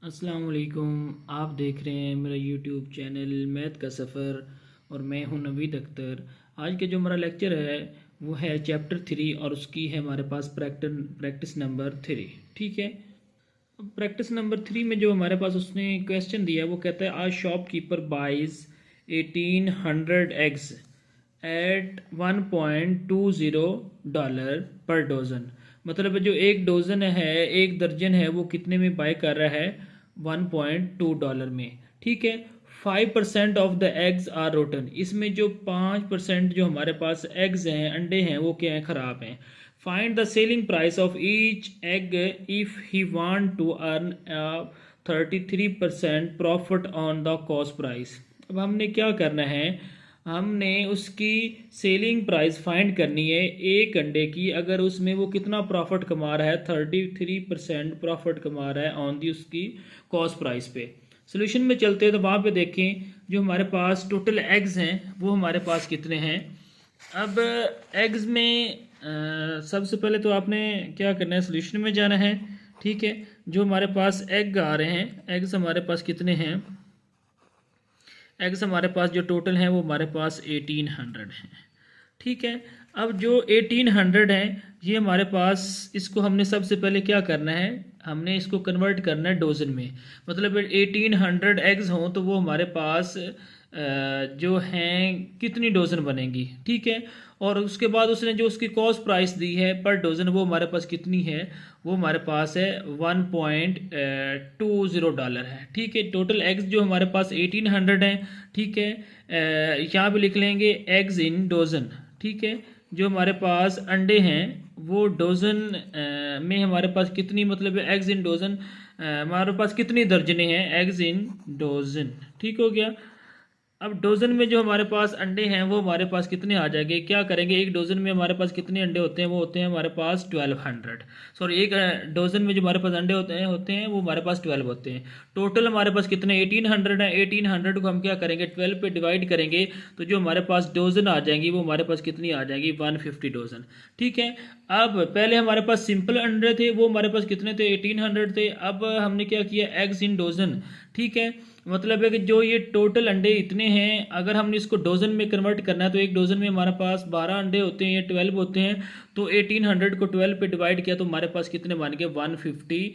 अस्सलाम वालेकुम। आप देख रहे हैं मेरा यूट्यूब चैनल मैथ का सफ़र और मैं हूं नवीद अख्तर। आज के जो हमारा लेक्चर है वो है चैप्टर 3 और उसकी है हमारे पास प्रैक्टिस नंबर 3। ठीक है, प्रैक्टिस नंबर 3 में जो हमारे पास उसने क्वेश्चन दिया है वो कहता है आज शॉपकीपर बाइज 1800 एग्स एट $1.20 पर डोज़न। मतलब जो एक डोज़न है, एक दर्जन है, वो कितने में बाय कर रहा है? $1.2 में। ठीक है, 5% of the eggs are rotten. इसमें जो 5% जो हमारे पास एग्स हैं, अंडे हैं, वो क्या हैं? ख़राब हैं। Find the selling price of each egg if he want to earn 33% profit on the cost price. अब हमने क्या करना है? हमने उसकी सेलिंग प्राइस फाइंड करनी है एक अंडे की। अगर उसमें वो कितना प्रॉफिट कमा रहा है, 33% प्रॉफिट कमा रहा है ऑन दी उसकी कॉस्ट प्राइस पे। सोल्यूशन में चलते हैं तो वहाँ पे देखें जो हमारे पास टोटल एग्स हैं वो हमारे पास कितने हैं। अब एग्स में सबसे पहले तो आपने क्या करना है, सोल्यूशन में जाना है। ठीक है, जो हमारे पास एग आ रहे हैं, एग्स हमारे पास कितने हैं? एग्स हमारे पास जो टोटल हैं वो हमारे पास 1800 हैं। ठीक है, अब जो 1800 हैं ये हमारे पास, इसको हमने सबसे पहले क्या करना है, हमने इसको कन्वर्ट करना है डोजन में। मतलब 1800 एग्स हों तो वो हमारे पास जो हैं कितनी डोजन बनेंगी। ठीक है, और उसके बाद उसने जो उसकी कॉस्ट प्राइस दी है पर डोजन वो हमारे पास कितनी है? वो हमारे पास है $1.20 है। ठीक है, टोटल एग्स जो हमारे पास 1800 हैं। ठीक है, यहाँ पे लिख लेंगे एग्स इन डोजन। ठीक है, जो हमारे पास अंडे हैं वो डोजन में हमारे पास कितनी, मतलब एग्स इन डोजन हमारे पास कितनी दर्जने हैं? Eggs in dozen. ठीक हो गया। अब डोजन में जो हमारे पास अंडे हैं वो हमारे पास कितने आ जाएंगे? क्या करेंगे, एक डोजन में हमारे पास कितने अंडे होते हैं? वो होते हैं हमारे पास 1200। सॉरी, एक डोजन में जो हमारे पास अंडे होते हैं वो हमारे पास 12 होते हैं। टोटल हमारे पास कितने? 1800 है। 1800 को हम क्या करेंगे? 12 पे डिवाइड करेंगे तो जो हमारे पास डोजन आ जाएंगी वो हमारे पास कितनी आ जाएंगी? 150 डोजन। ठीक है, अब पहले हमारे पास सिंपल अंडे थे वो हमारे पास कितने थे? 1800 थे। अब हमने क्या किया? Eggs in dozen. ठीक है, मतलब है कि जो ये टोटल अंडे इतने हैं, अगर हमने इसको डोजन में कन्वर्ट करना है तो एक डोजन में हमारे पास 12 अंडे होते हैं या 12 होते हैं। तो 1800 को 12 पे डिवाइड किया तो हमारे पास कितने बन गए? 150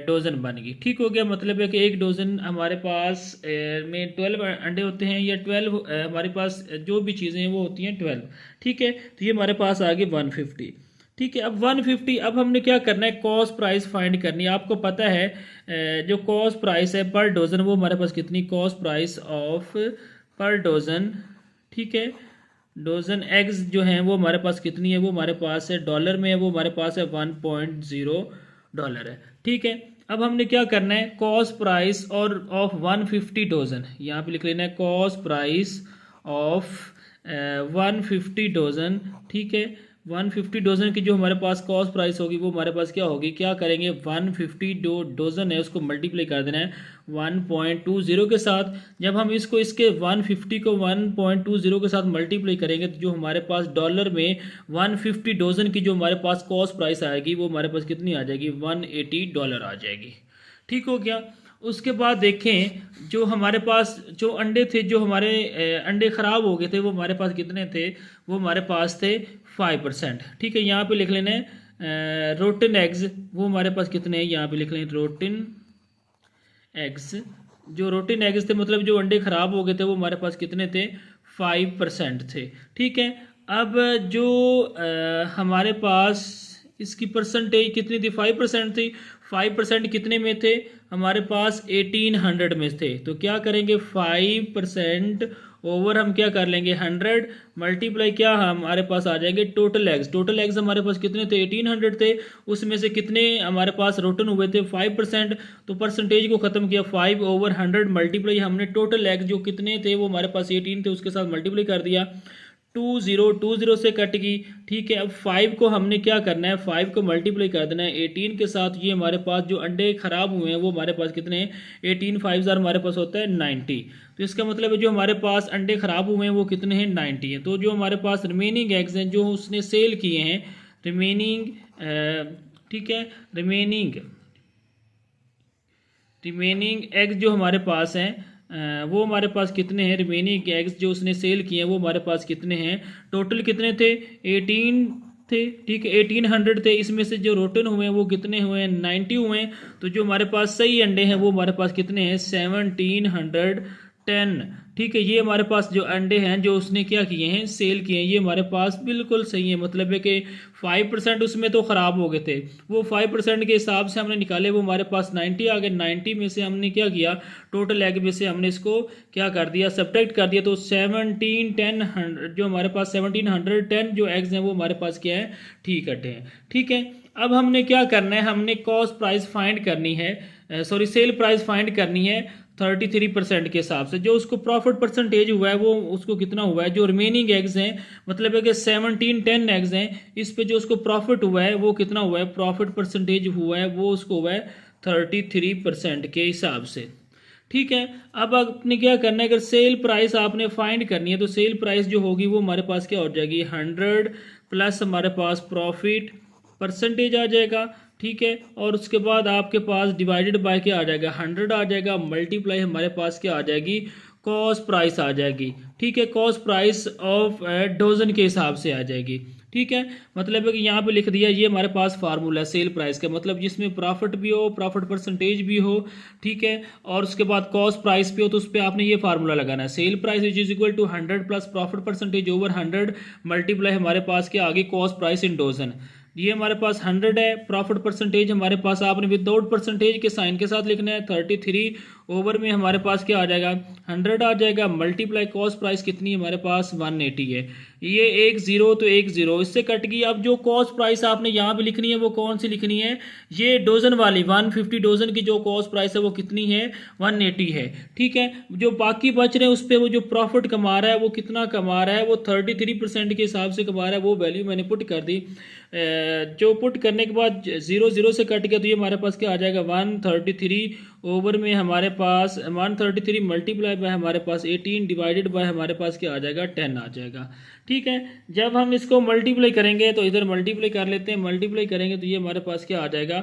डोजन बन गई। ठीक हो गया, मतलब है कि एक डोजन हमारे पास में 12 अंडे होते हैं या 12 हमारे पास जो भी चीज़ें हैं वो होती हैं 12। ठीक है, तो ये हमारे पास आ गए 150। ठीक है, अब 150, अब हमने क्या करना है? कॉस्ट प्राइस फाइंड करनी है। आपको पता है जो कॉस्ट प्राइस है पर डोज़न वो हमारे पास कितनी? कॉस्ट प्राइस ऑफ पर डोज़न। ठीक है, डोज़न एग्स जो हैं वो हमारे पास कितनी है? वो हमारे पास है डॉलर में है, वो हमारे पास है $1.0 है। ठीक है, अब हमने क्या करना है? कॉस्ट प्राइस और ऑफ 150 डोज़न, यहाँ पे लिख लेना है कॉस्ट प्राइस ऑफ 150 डोज़न। ठीक है, 150 डोजन की जो हमारे पास कॉस्ट प्राइस होगी वो हमारे पास क्या होगी? क्या करेंगे? 150 डोजन है उसको मल्टीप्लाई कर देना है 1.20 के साथ। जब हम इसके 150 को 1.20 के साथ मल्टीप्लाई करेंगे तो जो हमारे पास डॉलर में 150 डोजन की जो हमारे पास कॉस्ट प्राइस आएगी वो हमारे पास कितनी आ जाएगी? $180 आ जाएगी। ठीक हो गया। उसके बाद देखें जो हमारे पास जो अंडे थे, जो हमारे अंडे ख़राब हो गए थे वो हमारे पास कितने थे? वो हमारे पास थे 5%। ठीक है, यहाँ पे लिख लेना है रोटन एग्स, वो हमारे पास कितने हैं? यहाँ पे लिख लें रोटन एग्स। जो रोटन एग्स थे मतलब जो अंडे ख़राब हो गए थे वो हमारे पास कितने थे? 5% थे। ठीक है, अब जो हमारे पास इसकी परसेंटेज कितनी थी? 5% थी। 5% कितने में थे? हमारे पास 1800 में थे। तो क्या करेंगे? 5% ओवर हम क्या कर लेंगे? 100 मल्टीप्लाई क्या हमारे पास आ जाएंगे? Total eggs. टोटल एग्स हमारे पास कितने थे? 1800 थे। उसमें से कितने हमारे पास रोटन हुए थे? 5%। तो परसेंटेज को ख़त्म किया, 5/100 मल्टीप्लाई हमने टोटल एग्स जो कितने थे वो हमारे पास 18 थे उसके साथ मल्टीप्लाई कर दिया। 20 से कट गई। ठीक है, अब 5 को हमने क्या करना है? 5 को मल्टीप्लाई कर देना है 18 के साथ। ये हमारे पास जो अंडे खराब हुए हैं वो हमारे पास कितने हैं? 18 5 हमारे पास होता है 90। तो इसका मतलब है जो हमारे पास अंडे खराब हुए हैं वो कितने हैं? 90 हैं। तो जो हमारे पास रिमेनिंग एग्स हैं जो उसने सेल किए हैं, रिमेनिंग, ठीक है, रिमेनिंग, रिमेनिंग एग्स जो हमारे पास हैं वो हमारे पास कितने हैं, रिमेनिंग एग्स जो उसने सेल किए हैं वो हमारे पास कितने हैं, टोटल कितने थे, 18 थे, ठीक है 1800 थे। इसमें से जो रोटन हुए हैं वो कितने हुए हैं, 90 हुए हैं। तो जो हमारे पास सही अंडे हैं वो हमारे पास कितने हैं, 1710, ठीक है। ये हमारे पास जो अंडे हैं जो उसने क्या किए हैं, सेल किए हैं, ये हमारे पास बिल्कुल सही है। मतलब है कि 5% उसमें तो ख़राब हो गए थे, वो 5% के हिसाब से हमने निकाले, वो हमारे पास 90 आ गए। 90 में से हमने क्या किया, टोटल एग में से हमने इसको क्या कर दिया, सब्ट्रैक्ट कर दिया। तो 1710 जो हमारे पास 1710 जो एग्स हैं वो हमारे पास क्या है, ठीक हटे हैं, ठीक है। अब हमने क्या करना है, हमने कॉस्ट प्राइस फाइंड करनी है, सॉरी सेल प्राइस फाइंड करनी है 33% के हिसाब से। जो उसको प्रॉफिट परसेंटेज हुआ है वो उसको कितना हुआ है, जो रिमेनिंग एग्स हैं मतलब है कि 1710 एग्स हैं, इस पे जो उसको प्रॉफिट हुआ है वो कितना हुआ है, प्रॉफिट परसेंटेज हुआ है वो उसको हुआ है 33% के हिसाब से, ठीक है। अब आपने क्या करना है, अगर सेल प्राइस आपने फाइंड करनी है तो सेल प्राइस जो होगी वो हमारे पास क्या हो जाएगी, 100 प्लस हमारे पास प्रॉफिट परसेंटेज आ जाएगा, ठीक है। और उसके बाद आपके पास डिवाइडेड बाय क्या आ जाएगा, 100 आ जाएगा, मल्टीप्लाई हमारे पास क्या आ जाएगी, कॉस्ट प्राइस आ जाएगी, ठीक है। कॉस्ट प्राइस ऑफ डोजन के हिसाब से आ जाएगी, ठीक है। मतलब है कि यहाँ पे लिख दिया, ये हमारे पास फार्मूला है सेल प्राइस का, मतलब जिसमें प्रॉफिट भी हो, प्रॉफिट परसेंटेज भी हो, ठीक है, और उसके बाद कॉस्ट प्राइस भी हो, तो उस पर आपने ये फार्मूला लगाना है, sell price is equal to 100 plus profit percentage over 100 multiply हमारे पास क्या आ गई, कॉस्ट प्राइस इन डोजन। ये हमारे पास 100 है, प्रॉफिट परसेंटेज हमारे पास आपने विदाउट परसेंटेज के साइन के साथ लिखना है, 33 ओवर में हमारे पास क्या आ जाएगा, 100 आ जाएगा, मल्टीप्लाई कॉस्ट प्राइस कितनी है हमारे पास 180 है। ये एक जीरो तो एक जीरो इससे कट गई। अब जो कॉस्ट प्राइस आपने यहाँ पे लिखनी है वो कौन सी लिखनी है, ये डोजन वाली 150 डोजन की जो कॉस्ट प्राइस है वो कितनी है, 180 है, ठीक है। जो बाकी बच रहे हैं उस पर वो जो प्रॉफिट कमा रहा है वो कितना कमा रहा है, वो 33% के हिसाब से कमा रहा है, वो वैल्यू मैंने पुट कर दी। जो पुट करने के बाद 0 से कट गया तो ये हमारे पास क्या आ जाएगा, 133 ओवर में हमारे पास 133 मल्टीप्लाई बाय हमारे पास 18 डिवाइडेड बाय हमारे पास क्या आ जाएगा, 10 आ जाएगा, ठीक है। जब हम इसको मल्टीप्लाई करेंगे तो इधर मल्टीप्लाई कर लेते हैं, मल्टीप्लाई करेंगे तो ये हमारे पास क्या आ जाएगा,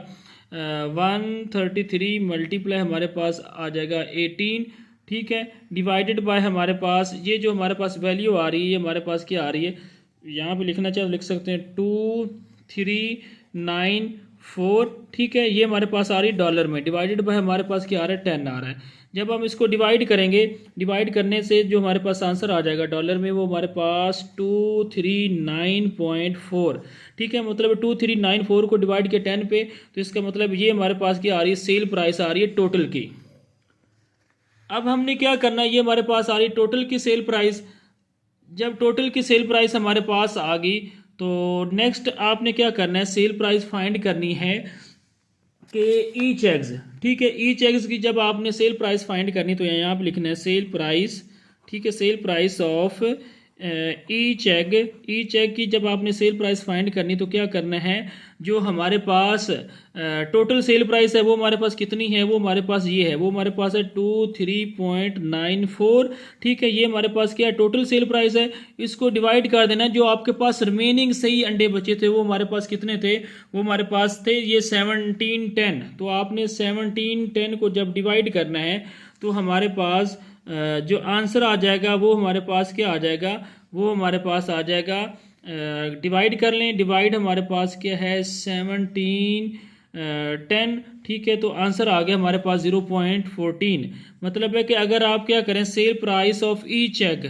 133 मल्टीप्लाई हमारे पास आ जाएगा 18, ठीक है, डिवाइडेड बाय हमारे पास ये जो हमारे पास वैल्यू आ रही है, ये हमारे पास क्या आ रही है, यहाँ पे लिखना चाहे लिख सकते हैं 2394, ठीक है। ये हमारे पास आ रही है डॉलर में, डिवाइडेड बाय हमारे पास क्या आ रहा है, 10 आ रहा है। जब हम इसको डिवाइड करेंगे, डिवाइड करने से जो हमारे पास आंसर आ जाएगा डॉलर में वो हमारे पास 239.4, ठीक है। मतलब 2394 को डिवाइड किया 10 पे तो इसका मतलब ये हमारे पास क्या आ रही है, सेल प्राइस आ रही है टोटल की। अब हमने क्या करना है, ये हमारे पास आ रही है टोटल की सेल प्राइस। जब टोटल की सेल प्राइस हमारे पास आ गई तो नेक्स्ट आपने क्या करना है, सेल प्राइस फाइंड करनी है कि ईच एग्स, ठीक है। ईच एग्स की जब आपने सेल प्राइस फाइंड करनी तो यहाँ पे लिखना है सेल प्राइस, ठीक है, sell price of each egg की जब आपने सेल प्राइस फाइंड करनी तो क्या करना है, जो हमारे पास टोटल सेल प्राइस है वो हमारे पास कितनी है, वो हमारे पास ये है, वो हमारे पास है 23.94, ठीक है। ये हमारे पास क्या है, टोटल सेल प्राइस है। इसको डिवाइड कर देना, जो आपके पास रिमेनिंग सही अंडे बचे थे वो हमारे पास कितने थे, वो हमारे पास थे ये 1710। तो आपने 1710 को जब डिवाइड करना है तो हमारे पास जो आंसर आ जाएगा वो हमारे पास क्या आ जाएगा, वो हमारे पास आ जाएगा, डिवाइड कर लें, डिवाइड हमारे पास क्या है 1710, ठीक है। तो आंसर आ गया हमारे पास 0.14। मतलब है कि अगर आप क्या करें, sale price of each egg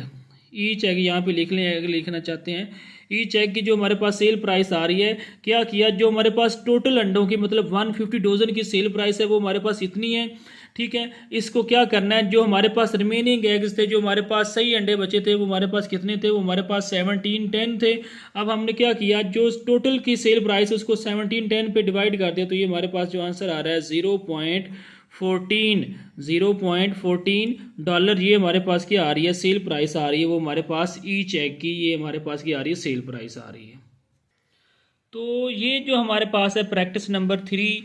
यहाँ पे लिख लें अगर लिखना चाहते हैं, ईच एग की जो हमारे पास सेल प्राइस आ रही है, क्या किया, जो हमारे पास टोटल अंडों की मतलब 150 डोजन की सेल प्राइस है वो हमारे पास इतनी है, ठीक है। इसको क्या करना है, जो हमारे पास रिमेनिंग एग्स थे, जो हमारे पास सही अंडे बचे थे वो हमारे पास कितने थे, वो हमारे पास 1710 थे। अब हमने क्या किया, जो टोटल की सेल प्राइस है उसको 1710 पे डिवाइड कर दिया तो ये हमारे पास जो आंसर आ रहा है 0.14 डॉलर, ये हमारे पास क्या आ रही है, सेल प्राइस आ रही है, वो हमारे पास ईच एग की ये हमारे पास क्या आ रही है, सेल प्राइस आ रही है। तो ये जो हमारे पास है प्रैक्टिस नंबर 3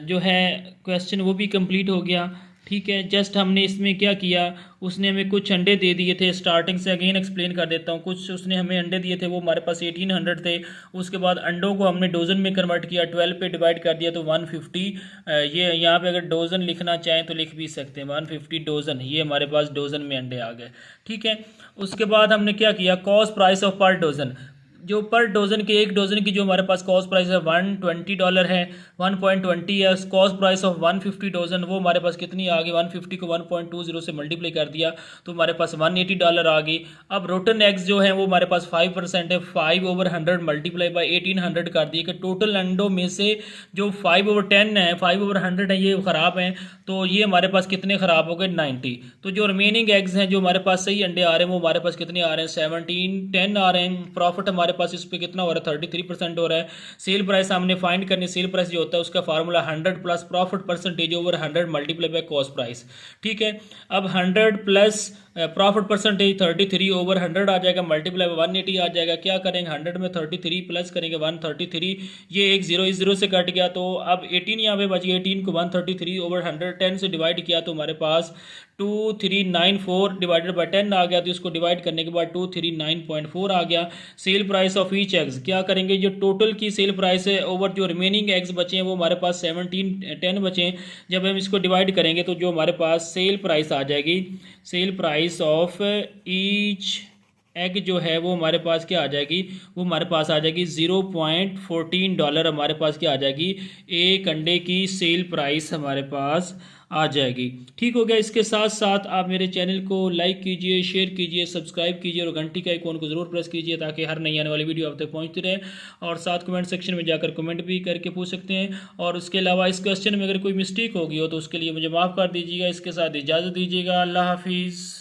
जो है क्वेश्चन वो भी कंप्लीट हो गया। ठीक है। जस्ट हमने इसमें क्या किया, उसने हमें कुछ अंडे दे दिए थे, स्टार्टिंग से अगेन एक्सप्लेन कर देता हूँ। कुछ उसने हमें अंडे दिए थे, वो हमारे पास 1800 थे। उसके बाद अंडों को हमने डोजन में कन्वर्ट किया, 12 पे डिवाइड कर दिया तो 150। ये यहाँ पे अगर डोजन लिखना चाहें तो लिख भी सकते हैं, 150 डोजन। ये हमारे पास डोजन में अंडे आ गए, ठीक है। उसके बाद हमने क्या किया, कॉस्ट प्राइस ऑफ पर डोजन, जो पर डोजन के, एक डोजन की जो हमारे पास कॉस्ट प्राइस है $120 है, 1.20 है। कॉस्ट प्राइस ऑफ 150 डोजन, वो हमारे पास कितनी आ गई, 150 को 1.20 से मल्टीप्लाई कर दिया तो हमारे पास $180 आ गई। अब रोटन एग्स जो है वो हमारे पास 5% है, 5/100 मल्टीप्लाई बाई 1800 कर दिए कि टोटल अंडों में से जो 5/10 है, 5/100 है, ये ख़राब हैं। तो ये हमारे पास कितने ख़राब हो गए, 90। तो जो रिमेनिंग एग्स हैं जो हमारे पास सही अंडे आ रहे हैं वो हमारे पास कितने आ रहे हैं, 1710 आ रहे हैं। प्रॉफिट हमारे पास इस पे कितना हो रहा है, 33% हो रहा है। सेल प्राइस हमने फाइंड करनी, सेल प्राइस जो होता है उसका formula 100 plus profit percentage over 100 multiply by cost price, ठीक है। अब 100 प्लस प्रॉफिट परसेंटेज 33 ओवर 100 आ जाएगा, मल्टीप्लाई बाय 180 आ जाएगा। क्या करेंगे, 100 में 33 प्लस करेंगे 133, ये एक जीरो इस जीरो से कट गया तो अब 18 यहाँ पे बच गया। 18 को 133 ओवर 110 से डिवाइड किया तो हमारे पास 2394 डिवाइडेड बाई 10 आ गया। तो इसको डिवाइड करने के बाद 239.4 आ गया। Sale price of each eggs, क्या करेंगे, जो टोटल की सेल प्राइस है ओवर जो रिमेनिंग एग्स बचे हैं वो हमारे पास 1710 बचे हैं। जब हम इसको डिवाइड करेंगे तो जो हमारे पास सेल प्राइस आ जाएगी, sale price of each egg जो है वो हमारे पास क्या आ जाएगी, वो हमारे पास आ जाएगी $0.14 हमारे पास क्या आ जाएगी, एक अंडे की सेल प्राइस हमारे पास आ जाएगी। ठीक हो गया। इसके साथ साथ आप मेरे चैनल को लाइक कीजिए, शेयर कीजिए, सब्सक्राइब कीजिए और घंटी का आइकॉन को ज़रूर प्रेस कीजिए ताकि हर नई आने वाली वीडियो आप तक पहुंचती रहे। और साथ कमेंट सेक्शन में जाकर कमेंट भी करके पूछ सकते हैं। और उसके अलावा इस क्वेश्चन में अगर कोई मिस्टेक होगी हो तो उसके लिए मुझे माफ़ कर दीजिएगा। इसके साथ इजाज़त दीजिएगा। अल्लाह हाफिज़।